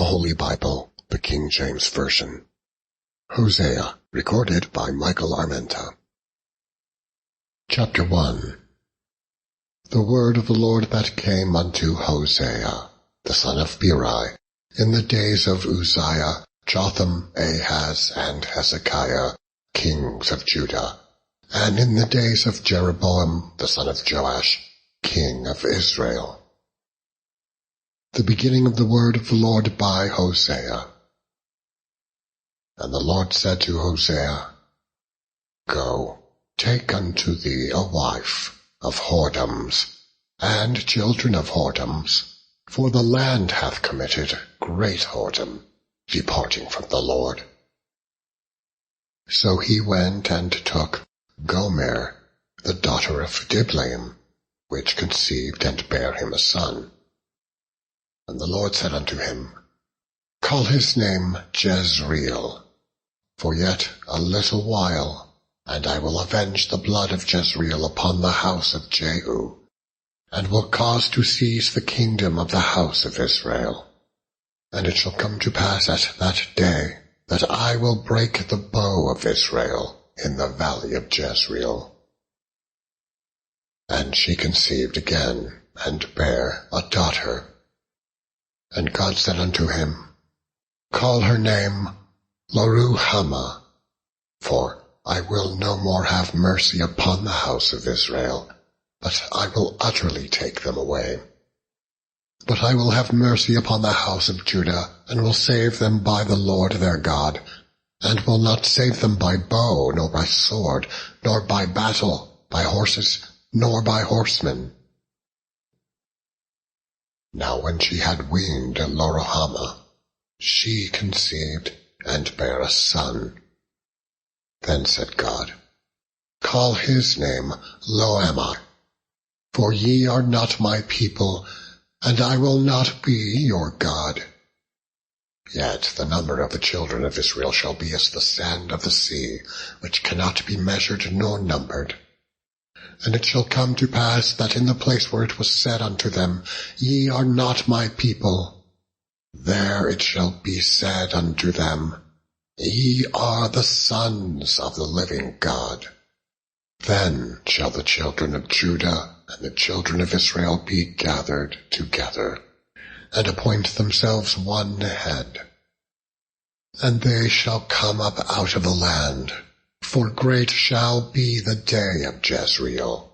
Holy Bible, the King James Version. Hosea, recorded by Michael Armenta. Chapter 1. The word of the Lord that came unto Hosea, the son of Beeri, in the days of Uzziah, Jotham, Ahaz, and Hezekiah, kings of Judah, and in the days of Jeroboam, the son of Joash, king of Israel. The beginning of the word of the Lord by Hosea. And the Lord said to Hosea, Go, take unto thee a wife of whoredoms, and children of whoredoms, for the land hath committed great whoredom, departing from the Lord. So he went and took Gomer, the daughter of Diblaim, which conceived and bare him a son. And the Lord said unto him, Call his name Jezreel, for yet a little while, and I will avenge the blood of Jezreel upon the house of Jehu, and will cause to cease the kingdom of the house of Israel. And it shall come to pass at that day, that I will break the bow of Israel in the valley of Jezreel. And she conceived again, and bare a daughter. And God said unto him, Call her name Loruhamah, for I will no more have mercy upon the house of Israel, but I will utterly take them away. But I will have mercy upon the house of Judah, and will save them by the Lord their God, and will not save them by bow, nor by sword, nor by battle, by horses, nor by horsemen. Now when she had weaned Loruhamah, she conceived and bare a son. Then said God, Call his name Loamah, for ye are not my people, and I will not be your God. Yet the number of the children of Israel shall be as the sand of the sea, which cannot be measured nor numbered. And it shall come to pass that in the place where it was said unto them, Ye are not my people, there it shall be said unto them, Ye are the sons of the living God. Then shall the children of Judah and the children of Israel be gathered together, and appoint themselves one head. And they shall come up out of the land, for great shall be the day of Jezreel.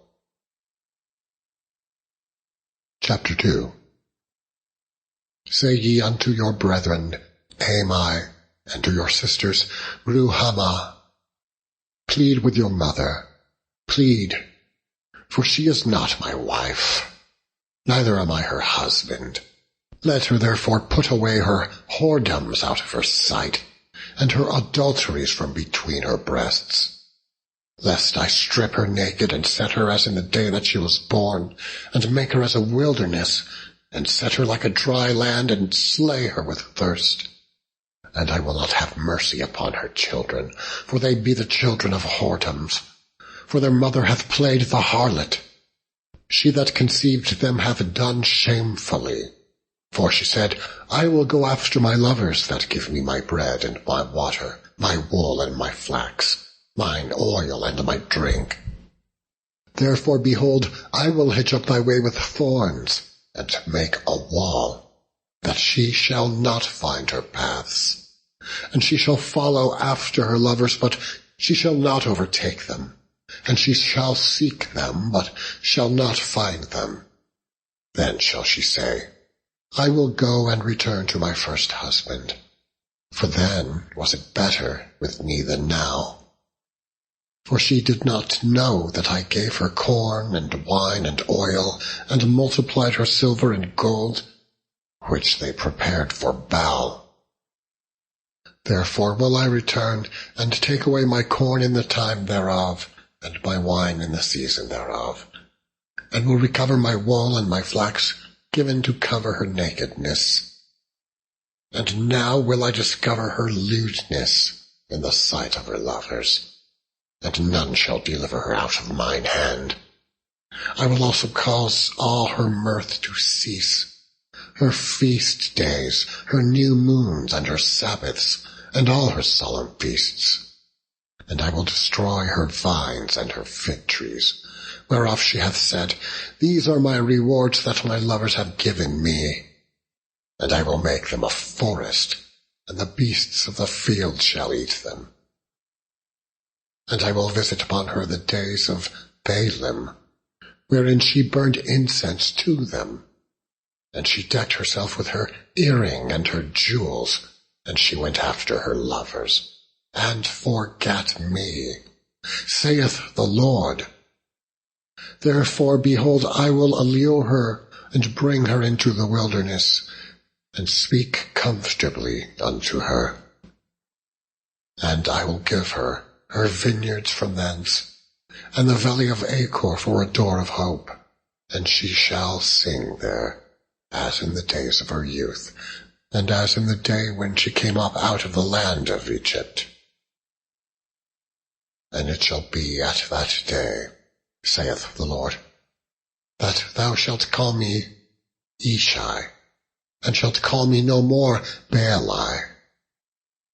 Chapter 2. Say ye unto your brethren, Ami, and to your sisters, Ruhamah, plead with your mother, plead, for she is not my wife, neither am I her husband. Let her therefore put away her whoredoms out of her sight, and her adulteries from between her breasts, lest I strip her naked, and set her as in the day that she was born, and make her as a wilderness, and set her like a dry land, and slay her with thirst. And I will not have mercy upon her children, for they be the children of whoredoms. For their mother hath played the harlot. She that conceived them hath done shamefully. For she said, I will go after my lovers that give me my bread and my water, my wool and my flax, mine oil and my drink. Therefore, behold, I will hitch up thy way with thorns, and make a wall, that she shall not find her paths. And she shall follow after her lovers, but she shall not overtake them. And she shall seek them, but shall not find them. Then shall she say, I will go and return to my first husband, for then was it better with me than now. For she did not know that I gave her corn and wine and oil, and multiplied her silver and gold, which they prepared for Baal. Therefore will I return, and take away my corn in the time thereof, and my wine in the season thereof, and will recover my wool and my flax, given to cover her nakedness. And now will I discover her lewdness in the sight of her lovers, and none shall deliver her out of mine hand. I will also cause all her mirth to cease, her feast days, her new moons, and her Sabbaths, and all her solemn feasts. And I will destroy her vines and her fig trees, whereof she hath said, These are my rewards that my lovers have given me. And I will make them a forest, and the beasts of the field shall eat them. And I will visit upon her the days of Baalim, wherein she burned incense to them. And she decked herself with her earring and her jewels, and she went after her lovers, and forgat me, saith the Lord. Therefore, behold, I will allure her, and bring her into the wilderness, and speak comfortably unto her. And I will give her vineyards from thence, and the valley of Achor for a door of hope, and she shall sing there, as in the days of her youth, and as in the day when she came up out of the land of Egypt. And it shall be at that day, saith the Lord, that thou shalt call me Ishai, and shalt call me no more Baali.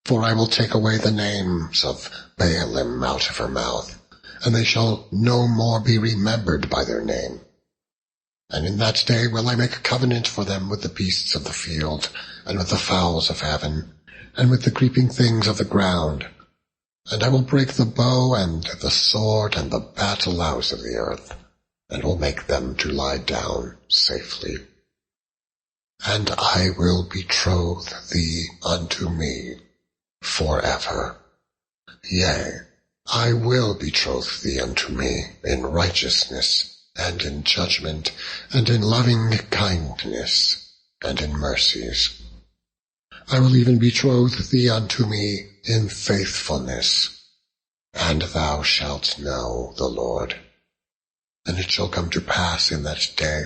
For I will take away the names of Baalim out of her mouth, and they shall no more be remembered by their name. And in that day will I make a covenant for them with the beasts of the field, and with the fowls of heaven, and with the creeping things of the ground. And I will break the bow and the sword and the battle-axe of the earth, and will make them to lie down safely. And I will betroth thee unto me forever. Yea, I will betroth thee unto me in righteousness, and in judgment, and in loving kindness, and in mercies. I will even betroth thee unto me in faithfulness, and thou shalt know the Lord. And it shall come to pass in that day,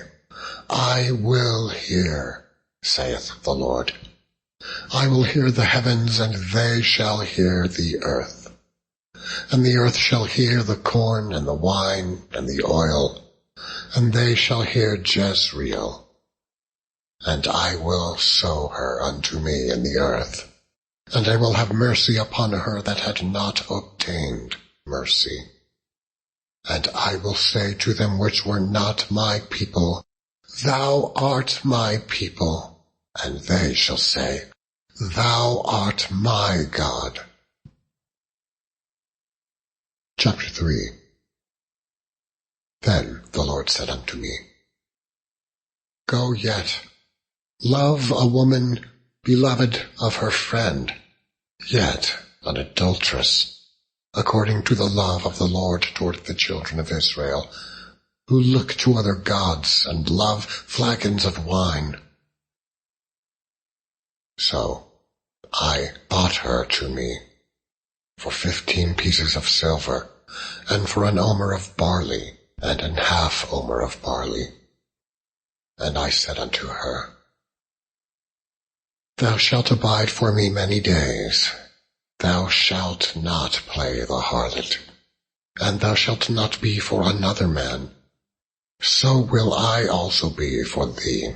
I will hear, saith the Lord. I will hear the heavens, and they shall hear the earth. And the earth shall hear the corn, and the wine, and the oil, and they shall hear Jezreel. And I will sow her unto me in the earth, and I will have mercy upon her that had not obtained mercy. And I will say to them which were not my people, Thou art my people, and they shall say, Thou art my God. Chapter 3. Then the Lord said unto me, Go yet, love a woman beloved of her friend, yet an adulteress, according to the love of the Lord toward the children of Israel, who look to other gods and love flagons of wine. So I bought her to me for 15 pieces of silver, and for an omer of barley, and an half omer of barley. And I said unto her, Thou shalt abide for me many days. Thou shalt not play the harlot, and thou shalt not be for another man. So will I also be for thee.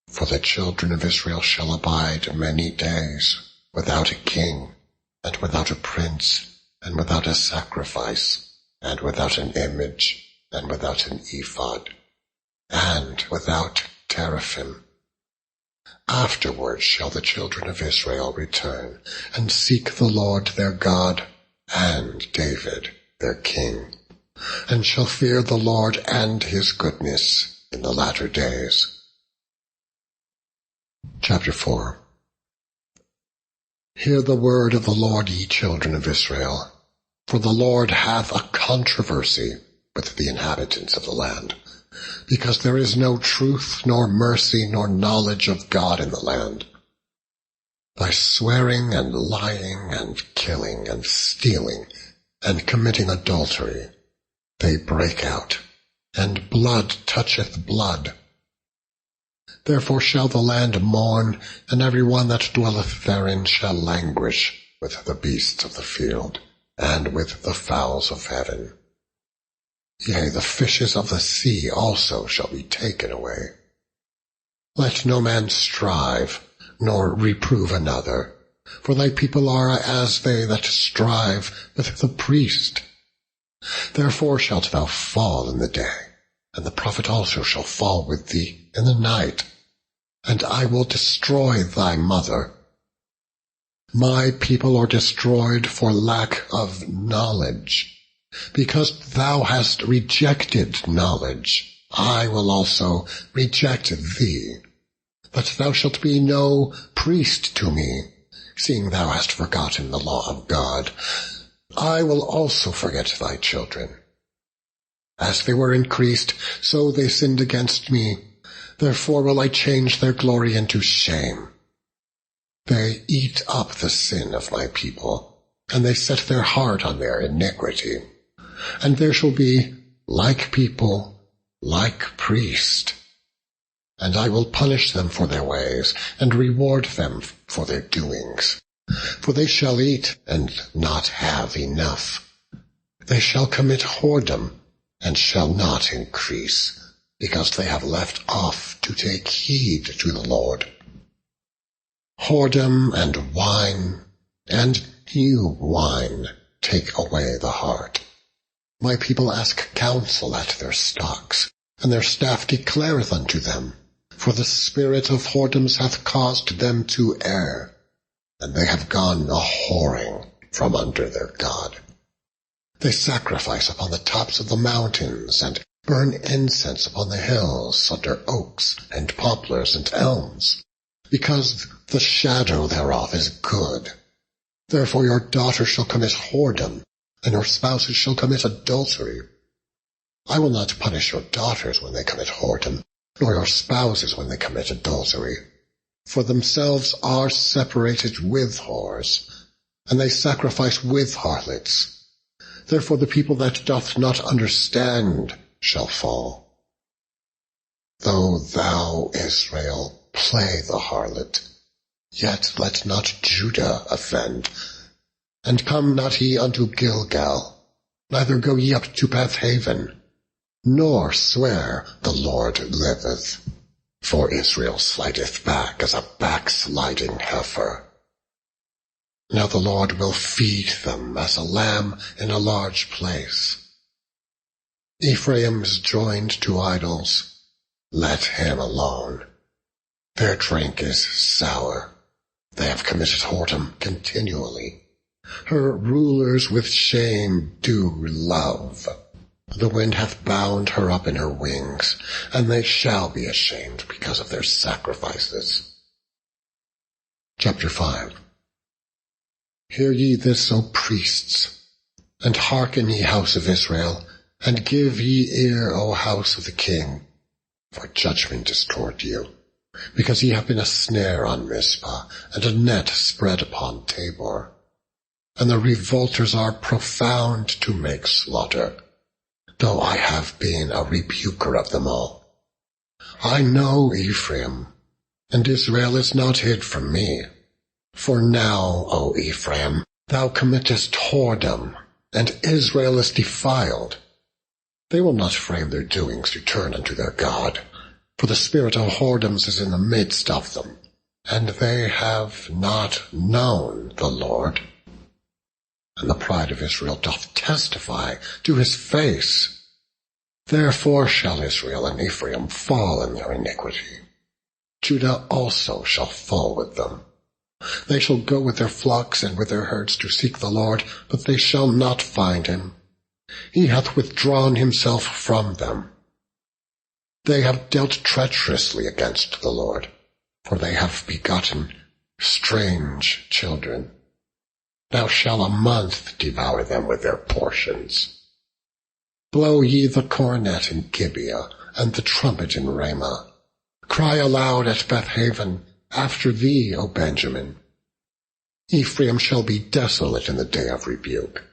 For the children of Israel shall abide many days, without a king, and without a prince, and without a sacrifice, and without an image, and without an ephod, and without teraphim. Afterward shall the children of Israel return, and seek the Lord their God, and David their king, and shall fear the Lord and his goodness in the latter days. Chapter 4. Hear the word of the Lord, ye children of Israel. For the Lord hath a controversy with the inhabitants of the land, because there is no truth, nor mercy, nor knowledge of God in the land. By swearing and lying and killing and stealing and committing adultery, they break out, and blood toucheth blood. Therefore shall the land mourn, and every one that dwelleth therein shall languish with the beasts of the field, and with the fowls of heaven. Yea, the fishes of the sea also shall be taken away. Let no man strive, nor reprove another, for thy people are as they that strive with the priest. Therefore shalt thou fall in the day, and the prophet also shall fall with thee in the night, and I will destroy thy mother. My people are destroyed for lack of knowledge. Because thou hast rejected knowledge, I will also reject thee, that thou shalt be no priest to me, seeing thou hast forgotten the law of God. I will also forget thy children. As they were increased, so they sinned against me. Therefore will I change their glory into shame. They eat up the sin of my people, and they set their heart on their iniquity. And there shall be, like people, like priest. And I will punish them for their ways, and reward them for their doings. For they shall eat, and not have enough. They shall commit whoredom, and shall not increase, because they have left off to take heed to the Lord. Whoredom and wine, and new wine, take away the heart. My people ask counsel at their stocks, and their staff declareth unto them. For the spirit of whoredoms hath caused them to err, and they have gone a-whoring from under their God. They sacrifice upon the tops of the mountains, and burn incense upon the hills under oaks and poplars and elms, because the shadow thereof is good. Therefore your daughters shall commit whoredom, and your spouses shall commit adultery. I will not punish your daughters when they commit whoredom, nor your spouses when they commit adultery. For themselves are separated with whores, and they sacrifice with harlots. Therefore the people that doth not understand shall fall. Though thou, Israel, play the harlot, yet let not Judah offend. And come not ye unto Gilgal, neither go ye up to Beth-haven, nor swear, the Lord liveth. For Israel slideth back as a backsliding heifer. Now the Lord will feed them as a lamb in a large place. Ephraim is joined to idols. Let him alone. Their drink is sour. They have committed whoredom continually. Her rulers with shame do love. The wind hath bound her up in her wings, and they shall be ashamed because of their sacrifices. Chapter 5. Hear ye this, O priests, and hearken ye house of Israel, and give ye ear, O house of the king, for judgment is toward you, because ye have been a snare on Mizpah, and a net spread upon Tabor. And the revolters are profound to make slaughter, though I have been a rebuker of them all. I know Ephraim, and Israel is not hid from me. For now, O Ephraim, thou committest whoredom, and Israel is defiled. They will not frame their doings to turn unto their God, for the spirit of whoredoms is in the midst of them, and they have not known the Lord. And the pride of Israel doth testify to his face. Therefore shall Israel and Ephraim fall in their iniquity. Judah also shall fall with them. They shall go with their flocks and with their herds to seek the Lord, but they shall not find him. He hath withdrawn himself from them. They have dealt treacherously against the Lord, for they have begotten strange children. Now shall a month devour them with their portions. Blow ye the cornet in Gibeah, and the trumpet in Ramah. Cry aloud at Beth-haven, after thee, O Benjamin. Ephraim shall be desolate in the day of rebuke.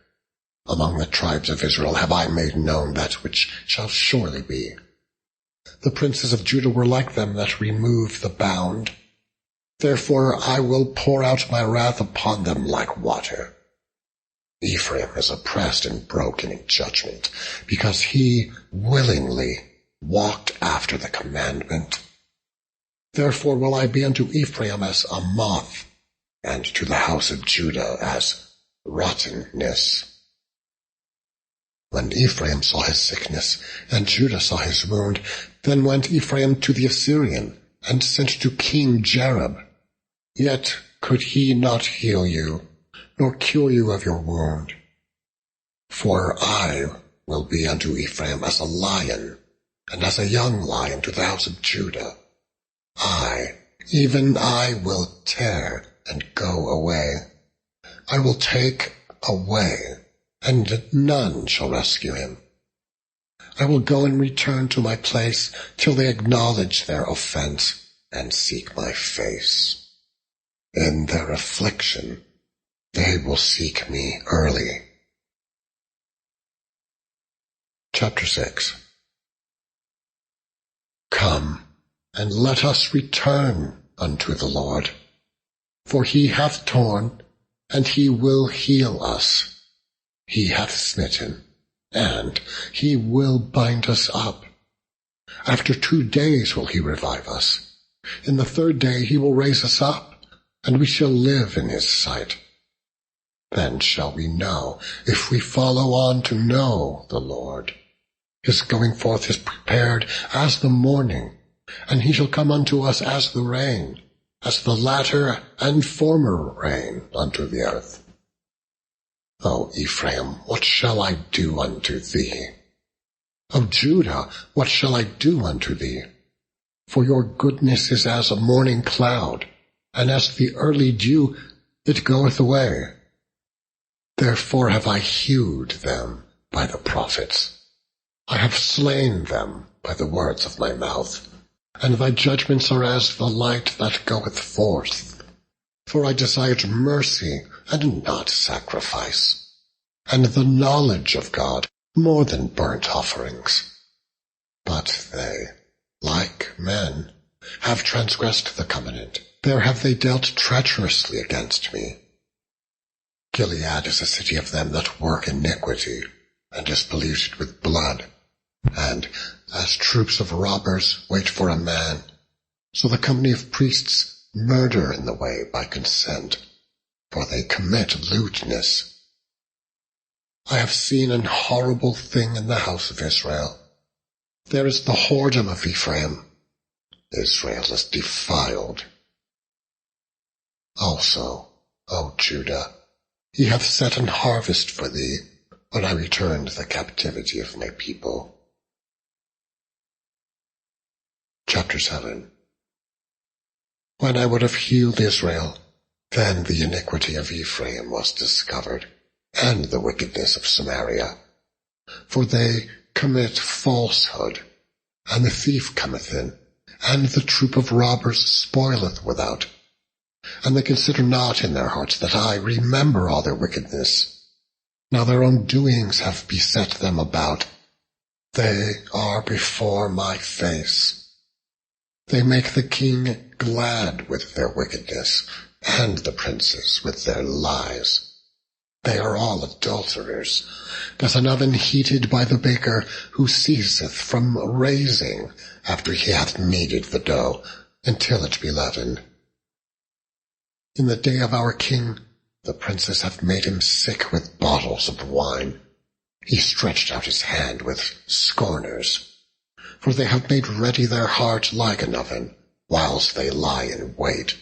Among the tribes of Israel have I made known that which shall surely be. The princes of Judah were like them that remove the bound. Therefore I will pour out my wrath upon them like water. Ephraim is oppressed and broken in judgment, because he willingly walked after the commandment. Therefore will I be unto Ephraim as a moth, and to the house of Judah as rottenness. When Ephraim saw his sickness, and Judah saw his wound, then went Ephraim to the Assyrian, and sent to King Jareb. Yet could he not heal you, nor cure you of your wound. For I will be unto Ephraim as a lion, and as a young lion to the house of Judah. Even I will tear and go away. I will take away, and none shall rescue him. I will go and return to my place till they acknowledge their offense and seek my face. In their affliction they will seek me early. Chapter 6. Come, and let us return unto the Lord. For he hath torn, and he will heal us. He hath smitten, and he will bind us up. After 2 days will he revive us. In the 3rd day he will raise us up, and we shall live in his sight. Then shall we know, if we follow on to know the Lord. His going forth is prepared as the morning, and he shall come unto us as the rain, as the latter and former rain unto the earth. O Ephraim, what shall I do unto thee? O Judah, what shall I do unto thee? For your goodness is as a morning cloud, and as the early dew, it goeth away. Therefore have I hewed them by the prophets. I have slain them by the words of my mouth, and thy judgments are as the light that goeth forth. For I desired mercy and not sacrifice, and the knowledge of God more than burnt offerings. But they, like men, have transgressed the covenant. There have they dealt treacherously against me. Gilead is a city of them that work iniquity, and is polluted with blood. And as troops of robbers wait for a man, so the company of priests murder in the way by consent, for they commit lewdness. I have seen an horrible thing in the house of Israel. There is the whoredom of Ephraim. Israel is defiled. Also, O Judah, he hath set an harvest for thee, when I returned the captivity of my people. Chapter 7. When I would have healed Israel, then the iniquity of Ephraim was discovered, and the wickedness of Samaria. For they commit falsehood, and the thief cometh in, and the troop of robbers spoileth without. And they consider not in their hearts that I remember all their wickedness. Now their own doings have beset them about. They are before my face. They make the king glad with their wickedness, and the princes with their lies. They are all adulterers, as an oven heated by the baker, who ceaseth from raising after he hath kneaded the dough, until it be leavened. In the day of our king, the princes have made him sick with bottles of wine. He stretched out his hand with scorners. For they have made ready their heart like an oven, whilst they lie in wait.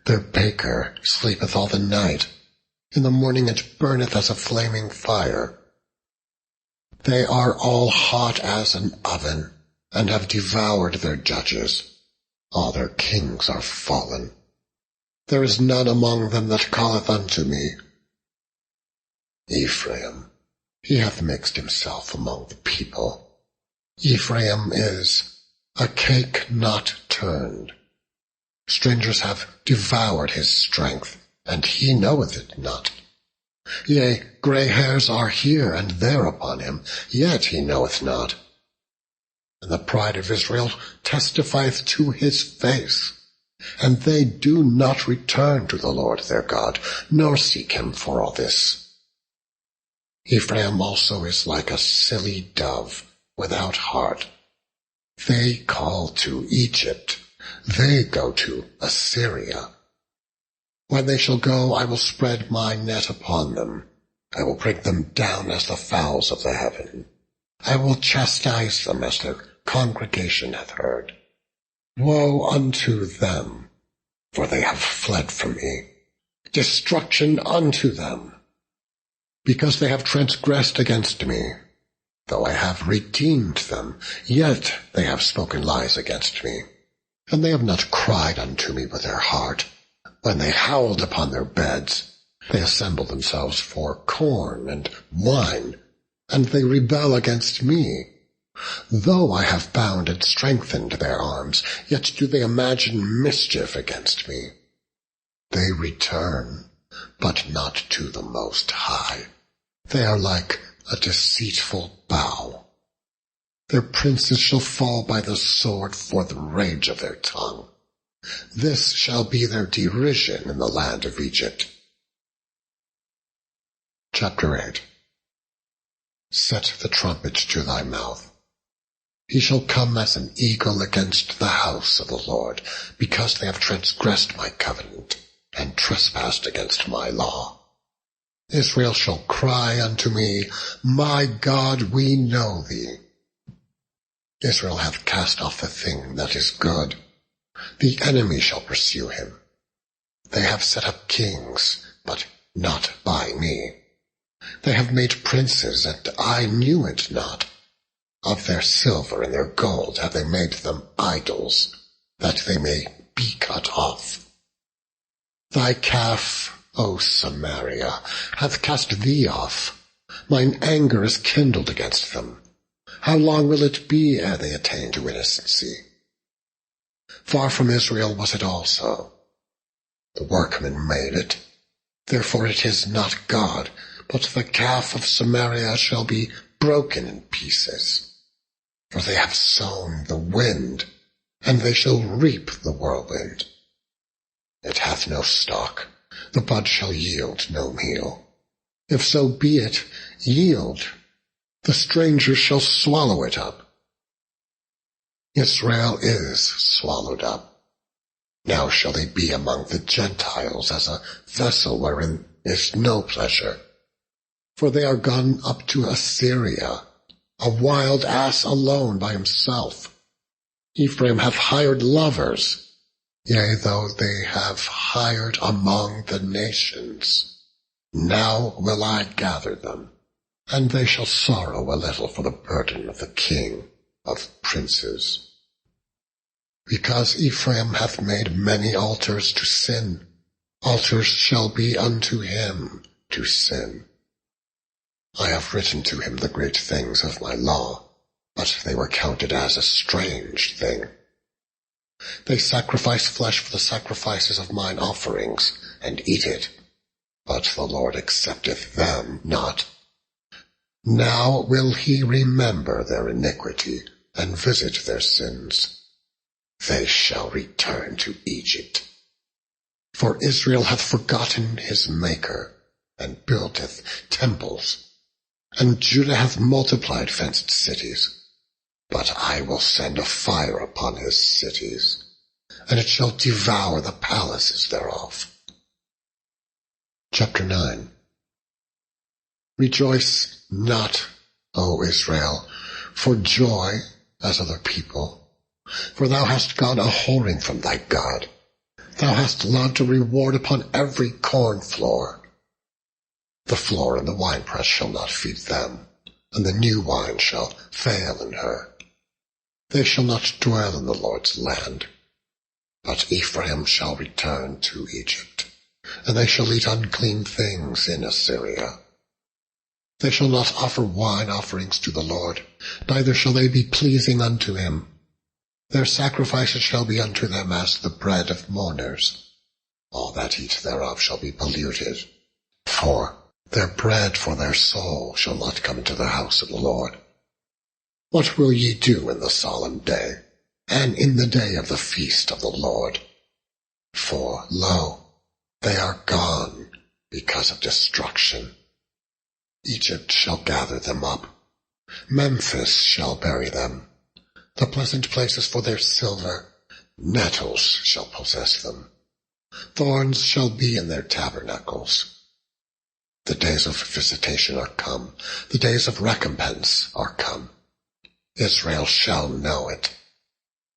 Their baker sleepeth all the night. In the morning it burneth as a flaming fire. They are all hot as an oven, and have devoured their judges. All their kings are fallen. There is none among them that calleth unto me. Ephraim, he hath mixed himself among the people. Ephraim is a cake not turned. Strangers have devoured his strength, and he knoweth it not. Yea, gray hairs are here and there upon him, yet he knoweth not. And the pride of Israel testifieth to his face, and they do not return to the Lord their God, nor seek him for all this. Ephraim also is like a silly dove, without heart. They call to Egypt, They go to Assyria. When they shall go, I will spread my net upon them. I will bring them down as the fowls of the heaven. I will chastise them as their congregation hath heard. Woe unto them, for they have fled from me. Destruction unto them, because they have transgressed against me. Though I have redeemed them, yet they have spoken lies against me. And they have not cried unto me with their heart. When they howled upon their beds, they assemble themselves for corn and wine, and they rebel against me. Though I have bound and strengthened their arms, yet do they imagine mischief against me. They return, but not to the Most High. They are like a deceitful bow. Their princes shall fall by the sword for the rage of their tongue. This shall be their derision in the land of Egypt. Chapter 8. Set the trumpet to thy mouth. He shall come as an eagle against the house of the Lord, because they have transgressed my covenant, and trespassed against my law. Israel shall cry unto me, My God, we know thee. Israel hath cast off the thing that is good. The enemy shall pursue him. They have set up kings, but not by me. They have made princes, and I knew it not. Of their silver and their gold have they made them idols, that they may be cut off. Thy calf, O Samaria, hath cast thee off. Mine anger is kindled against them. How long will it be ere they attain to innocency? Far from Israel was it also. The workman made it. Therefore it is not God, but the calf of Samaria shall be broken in pieces. For they have sown the wind, and they shall reap the whirlwind. It hath no stalk, the bud shall yield no meal. If so be it yield, the stranger shall swallow it up. Israel is swallowed up. Now shall they be among the Gentiles as a vessel wherein is no pleasure. For they are gone up to Assyria, a wild ass alone by himself. Ephraim hath hired lovers, yea, though they have hired among the nations. Now will I gather them, and they shall sorrow a little for the burden of the king of princes. Because Ephraim hath made many altars to sin, altars shall be unto him to sin. I have written to him the great things of my law, but they were counted as a strange thing. They sacrifice flesh for the sacrifices of mine offerings, and eat it, but the Lord accepteth them not. Now will he remember their iniquity, and visit their sins. They shall return to Egypt. For Israel hath forgotten his Maker, and buildeth temples. And Judah hath multiplied fenced cities. But I will send a fire upon his cities, and it shall devour the palaces thereof. Chapter 9. Rejoice not, O Israel, for joy as other people, for thou hast gone a-whoring from thy God. Thou hast lodged a reward upon every corn floor. The floor and the winepress shall not feed them, and the new wine shall fail in her. They shall not dwell in the Lord's land. But Ephraim shall return to Egypt, and they shall eat unclean things in Assyria. They shall not offer wine offerings to the Lord, neither shall they be pleasing unto him. Their sacrifices shall be unto them as the bread of mourners. All that eat thereof shall be polluted, for their bread for their soul shall not come into the house of the Lord. What will ye do in the solemn day, and in the day of the feast of the Lord? For, lo, they are gone because of destruction. Egypt shall gather them up. Memphis shall bury them. The pleasant places for their silver, nettles shall possess them. Thorns shall be in their tabernacles. The days of visitation are come, the days of recompense are come. Israel shall know it.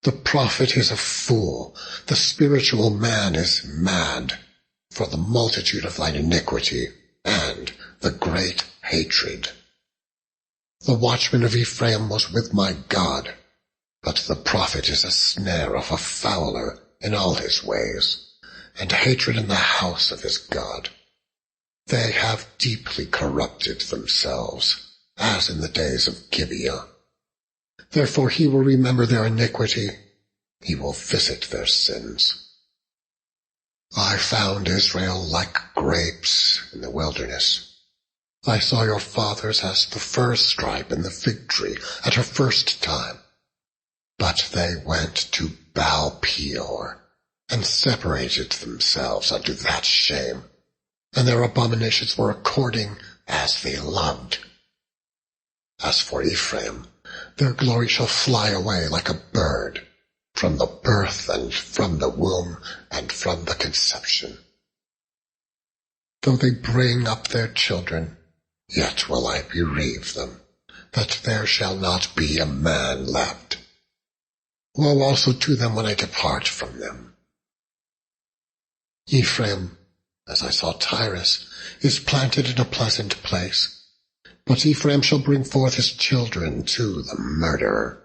The prophet is a fool, the spiritual man is mad, for the multitude of thine iniquity and the great hatred. The watchman of Ephraim was with my God, but the prophet is a snare of a fowler in all his ways, and hatred in the house of his God. They have deeply corrupted themselves, as in the days of Gibeah. Therefore he will remember their iniquity, he will visit their sins. I found Israel like grapes in the wilderness. I saw your fathers as the first stripe in the fig tree at her first time. But they went to Baal Peor, and separated themselves unto that shame, and their abominations were according as they loved. As for Ephraim, their glory shall fly away like a bird, from the birth and from the womb and from the conception. Though they bring up their children, yet will I bereave them, that there shall not be a man left. Woe also to them when I depart from them. Ephraim, as I saw Tyrus, is planted in a pleasant place, but Ephraim shall bring forth his children to the murderer.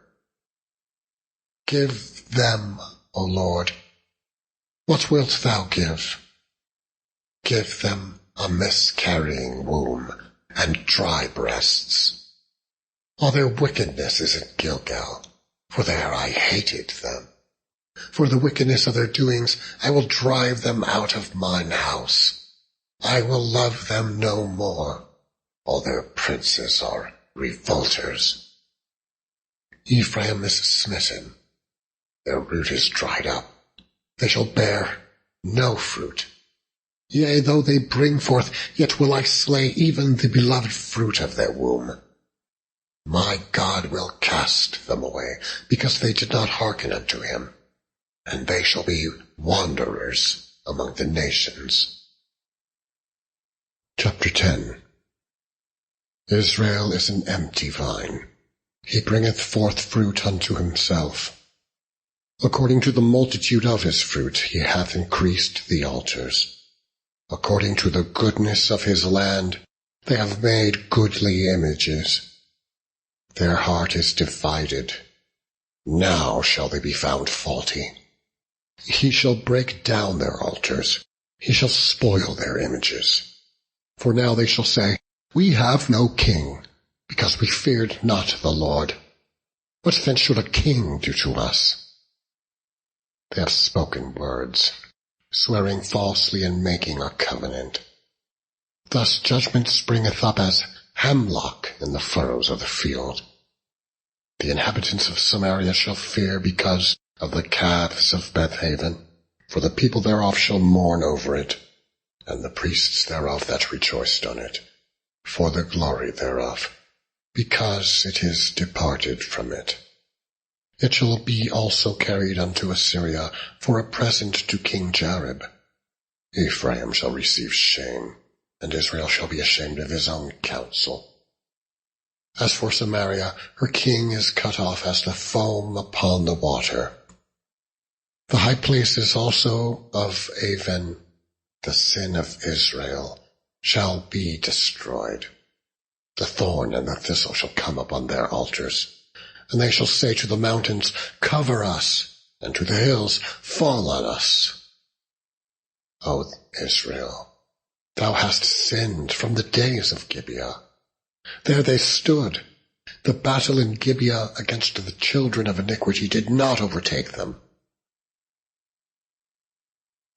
Give them, O Lord. What wilt thou give? Give them a miscarrying womb and dry breasts. All their wickedness is in Gilgal, for there I hated them. For the wickedness of their doings I will drive them out of mine house. I will love them no more. All their princes are revolters. Ephraim is smitten. Their root is dried up. They shall bear no fruit. Yea, though they bring forth, yet will I slay even the beloved fruit of their womb. My God will cast them away, because they did not hearken unto him, and they shall be wanderers among the nations. Chapter 10. Israel is an empty vine. He bringeth forth fruit unto himself. According to the multitude of his fruit he hath increased the altars. According to the goodness of his land they have made goodly images. Their heart is divided. Now shall they be found faulty. He shall break down their altars. He shall spoil their images. For now they shall say, We have no king, because we feared not the Lord. What then should a king do to us? They have spoken words, swearing falsely and making a covenant. Thus judgment springeth up as hemlock in the furrows of the field. The inhabitants of Samaria shall fear because of the calves of Bethaven, for the people thereof shall mourn over it, and the priests thereof that rejoiced on it, for the glory thereof, because it is departed from it. It shall be also carried unto Assyria for a present to King Jareb. Ephraim shall receive shame, and Israel shall be ashamed of his own counsel. As for Samaria, her king is cut off as the foam upon the water. The high places also of Aven, the sin of Israel, shall be destroyed. The thorn and the thistle shall come upon their altars. And they shall say to the mountains, Cover us, and to the hills, Fall on us. O Israel, thou hast sinned from the days of Gibeah. There they stood. The battle in Gibeah against the children of iniquity did not overtake them.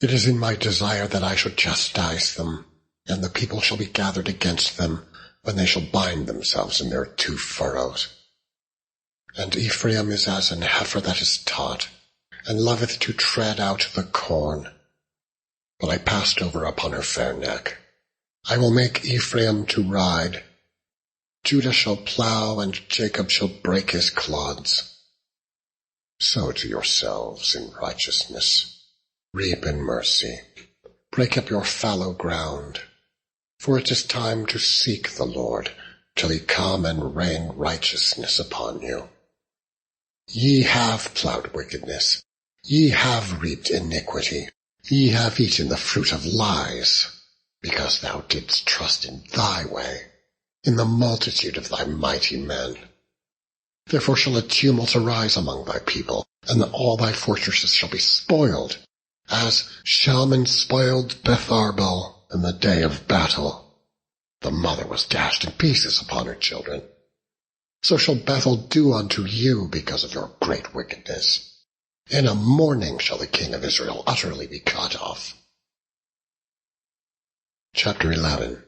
It is in my desire that I should chastise them, and the people shall be gathered against them, when they shall bind themselves in their two furrows. And Ephraim is as an heifer that is taught, and loveth to tread out the corn. But I passed over upon her fair neck. I will make Ephraim to ride. Judah shall plow, and Jacob shall break his clods. sow to yourselves in righteousness. Reap in mercy. Break up your fallow ground. For it is time to seek the Lord, till he come and rain righteousness upon you. Ye have plowed wickedness. Ye have reaped iniquity. Ye have eaten the fruit of lies, because thou didst trust in thy way, in the multitude of thy mighty men. Therefore shall a tumult arise among thy people, and all thy fortresses shall be spoiled, as Shalman spoiled Betharbel in the day of battle. The mother was dashed in pieces upon her children. So shall Bethel do unto you because of your great wickedness. In a morning shall the king of Israel utterly be cut off. Chapter 11.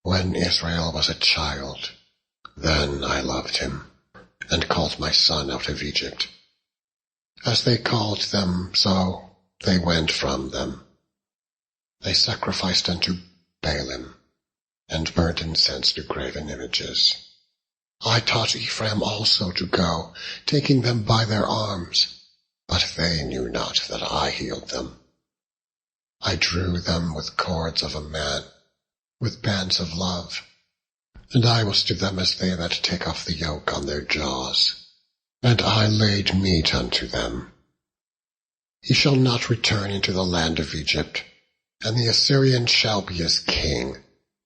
When Israel was a child, then I loved him, and called my son out of Egypt. As they called them, so they went from them. They sacrificed unto Baalim, and burnt incense to graven images. I taught Ephraim also to go, taking them by their arms, but they knew not that I healed them. I drew them with cords of a man, with bands of love, and I was to them as they that take off the yoke on their jaws, and I laid meat unto them. He shall not return into the land of Egypt, and the Assyrian shall be his king,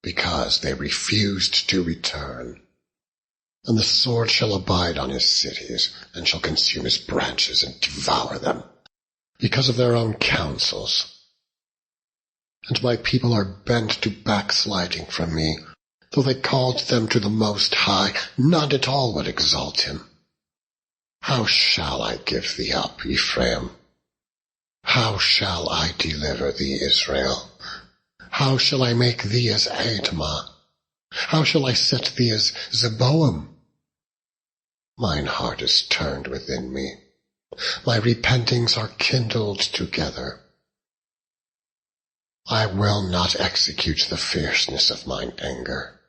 because they refused to return. And the sword shall abide on his cities, and shall consume his branches and devour them, because of their own counsels. And my people are bent to backsliding from me. Though they called them to the Most High, none at all would exalt him. How shall I give thee up, Ephraim? How shall I deliver thee, Israel? How shall I make thee as Admah? How shall I set thee as Zeboim? Mine heart is turned within me. My repentings are kindled together. I will not execute the fierceness of mine anger.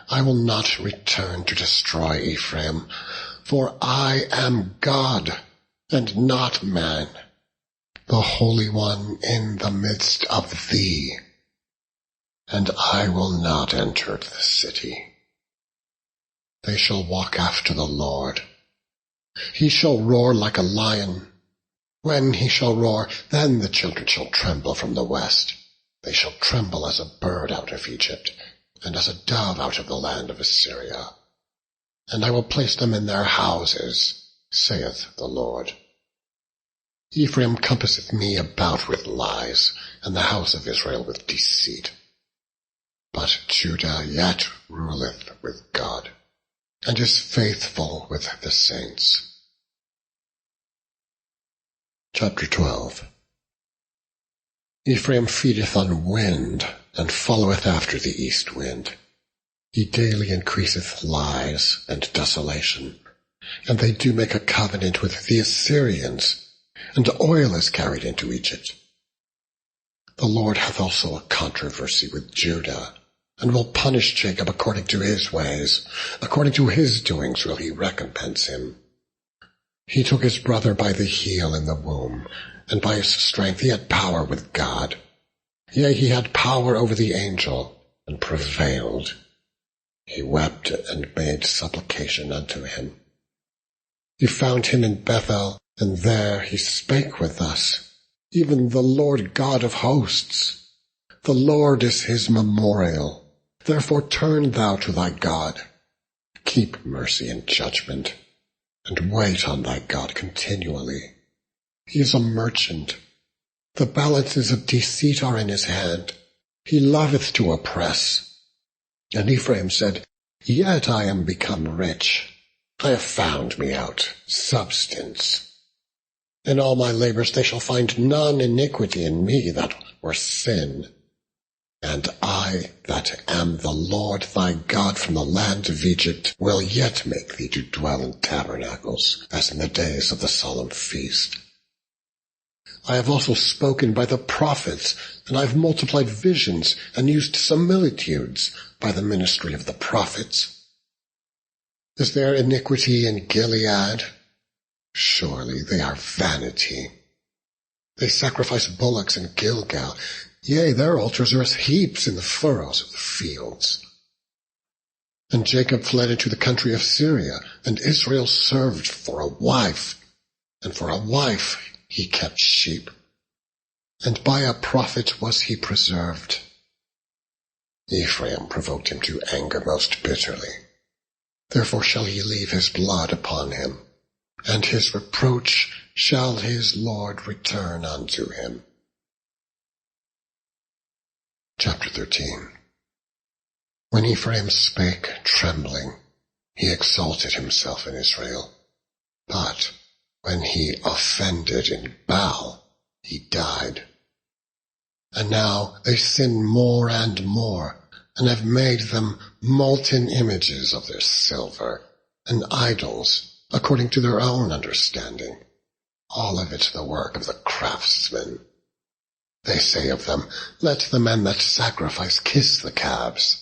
I will not return to destroy Ephraim, for I am God, and not man, the Holy One in the midst of thee. And I will not enter the city. They shall walk after the Lord. He shall roar like a lion. When he shall roar, then the children shall tremble from the west. They shall tremble as a bird out of Egypt, and as a dove out of the land of Assyria. And I will place them in their houses, saith the Lord. Ephraim compasseth me about with lies, and the house of Israel with deceit. But Judah yet ruleth with God, and is faithful with the saints. Chapter 12. Ephraim feedeth on wind, and followeth after the east wind. He daily increaseth lies and desolation, and they do make a covenant with the Assyrians, and oil is carried into Egypt. The Lord hath also a controversy with Judah, and will punish Jacob according to his ways. According to his doings will he recompense him. He took his brother by the heel in the womb, and by his strength he had power with God. Yea, he had power over the angel, and prevailed. He wept and made supplication unto him. He found him in Bethel, and there he spake with us, even the Lord God of hosts. The Lord is his memorial. Therefore turn thou to thy God. Keep mercy and judgment, and wait on thy God continually. He is a merchant. The balances of deceit are in his hand. He loveth to oppress. And Ephraim said, Yet I am become rich. I have found me out substance. In all my labors they shall find none iniquity in me that were sin. And I, that am the Lord thy God from the land of Egypt, will yet make thee to dwell in tabernacles, as in the days of the solemn feast. I have also spoken by the prophets, and I have multiplied visions, and used similitudes by the ministry of the prophets. Is there iniquity in Gilead, Surely they are vanity. They sacrifice bullocks in Gilgal. Yea, their altars are as heaps in the furrows of the fields. And Jacob fled into the country of Syria, and Israel served for a wife, and for a wife he kept sheep, and by a prophet was he preserved. Ephraim provoked him to anger most bitterly. Therefore shall he leave his blood upon him, and his reproach shall his Lord return unto him. Chapter 13. When Ephraim spake trembling, he exalted himself in Israel. But when he offended in Baal, he died. And now they sin more and more, and have made them molten images of their silver, and idols, according to their own understanding, all of it the work of the craftsmen. They say of them, let the men that sacrifice kiss the calves.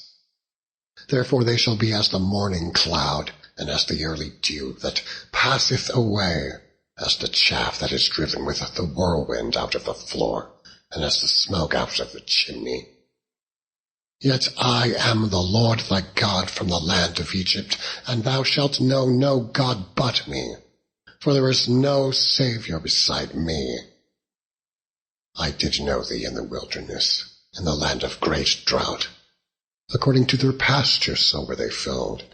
Therefore they shall be as the morning cloud, and as the early dew that passeth away, as the chaff that is driven with the whirlwind out of the floor, and as the smoke out of the chimney. Yet I am the Lord thy God from the land of Egypt, and thou shalt know no God but me, for there is no Saviour beside me. I did know thee in the wilderness, in the land of great drought. According to their pasture so were they filled.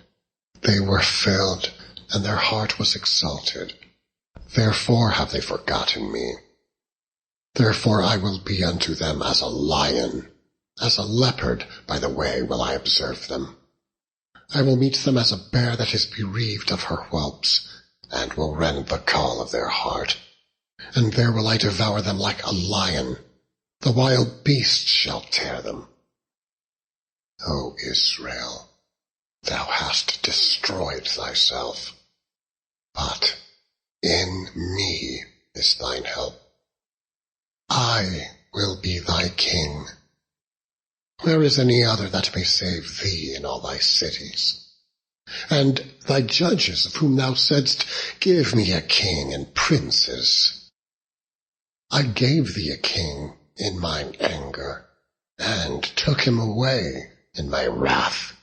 They were filled, and their heart was exalted. Therefore have they forgotten me. Therefore I will be unto them as a lion, as a leopard by the way will I observe them. I will meet them as a bear that is bereaved of her whelps, and will rend the caul of their heart. And there will I devour them like a lion. The wild beast shall tear them. O Israel, thou hast destroyed thyself, but in me is thine help. I will be thy king. Where is any other that may save thee in all thy cities? And thy judges, of whom thou saidst, give me a king and princes. I gave thee a king in mine anger, and took him away in my wrath.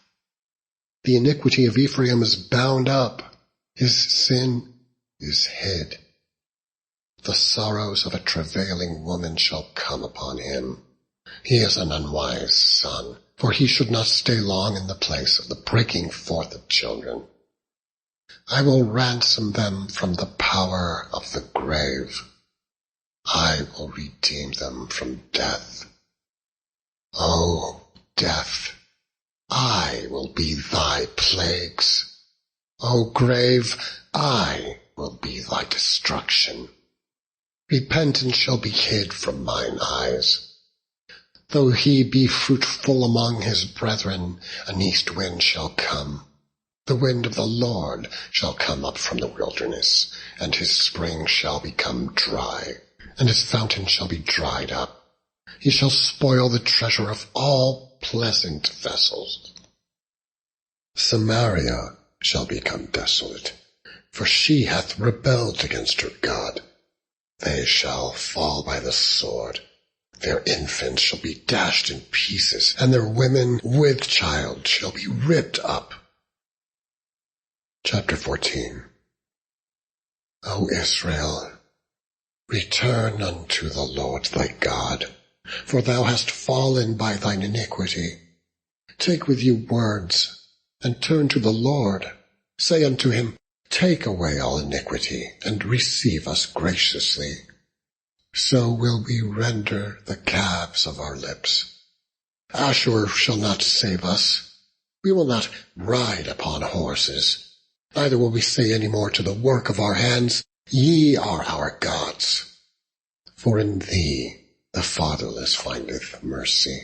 The iniquity of Ephraim is bound up, his sin is hid. The sorrows of a travailing woman shall come upon him. He is an unwise son, for he should not stay long in the place of the breaking forth of children. I will ransom them from the power of the grave. I will redeem them from death. O death, I will be thy plagues. O grave, I will be thy destruction. Repentance shall be hid from mine eyes. Though he be fruitful among his brethren, an east wind shall come. The wind of the Lord shall come up from the wilderness, and his spring shall become dry, and his fountain shall be dried up. He shall spoil the treasure of all pleasant vessels. Samaria shall become desolate, for she hath rebelled against her God. They shall fall by the sword. Their infants shall be dashed in pieces, and their women with child shall be ripped up. Chapter 14. O Israel, return unto the Lord thy God, for thou hast fallen by thine iniquity. Take with you words, and turn to the Lord. Say unto him, take away all iniquity, and receive us graciously. So will we render the calves of our lips. Ashur shall not save us. We will not ride upon horses. Neither will we say any more to the work of our hands, ye are our gods. For in thee the fatherless findeth mercy.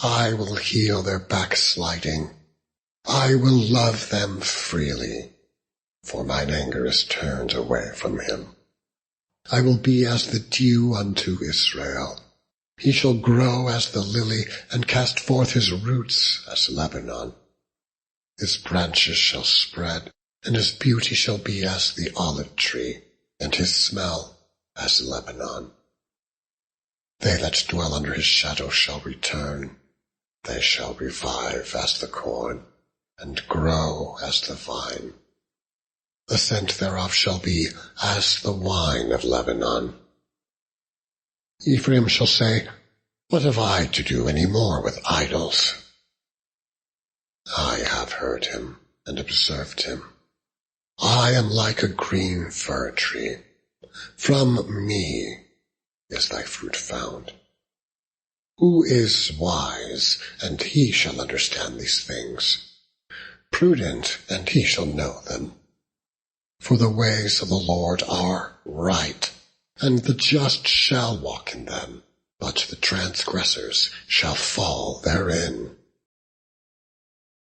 I will heal their backsliding. I will love them freely, for mine anger is turned away from him. I will be as the dew unto Israel. He shall grow as the lily, and cast forth his roots as Lebanon. His branches shall spread, and his beauty shall be as the olive tree, and his smell as Lebanon. They that dwell under his shadow shall return. They shall revive as the corn, and grow as the vine. The scent thereof shall be as the wine of Lebanon. Ephraim shall say, What have I to do any more with idols? I have heard him and observed him. I am like a green fir tree. From me is thy fruit found. Who is wise, and he shall understand these things? Prudent, and he shall know them. For the ways of the Lord are right, and the just shall walk in them, but the transgressors shall fall therein.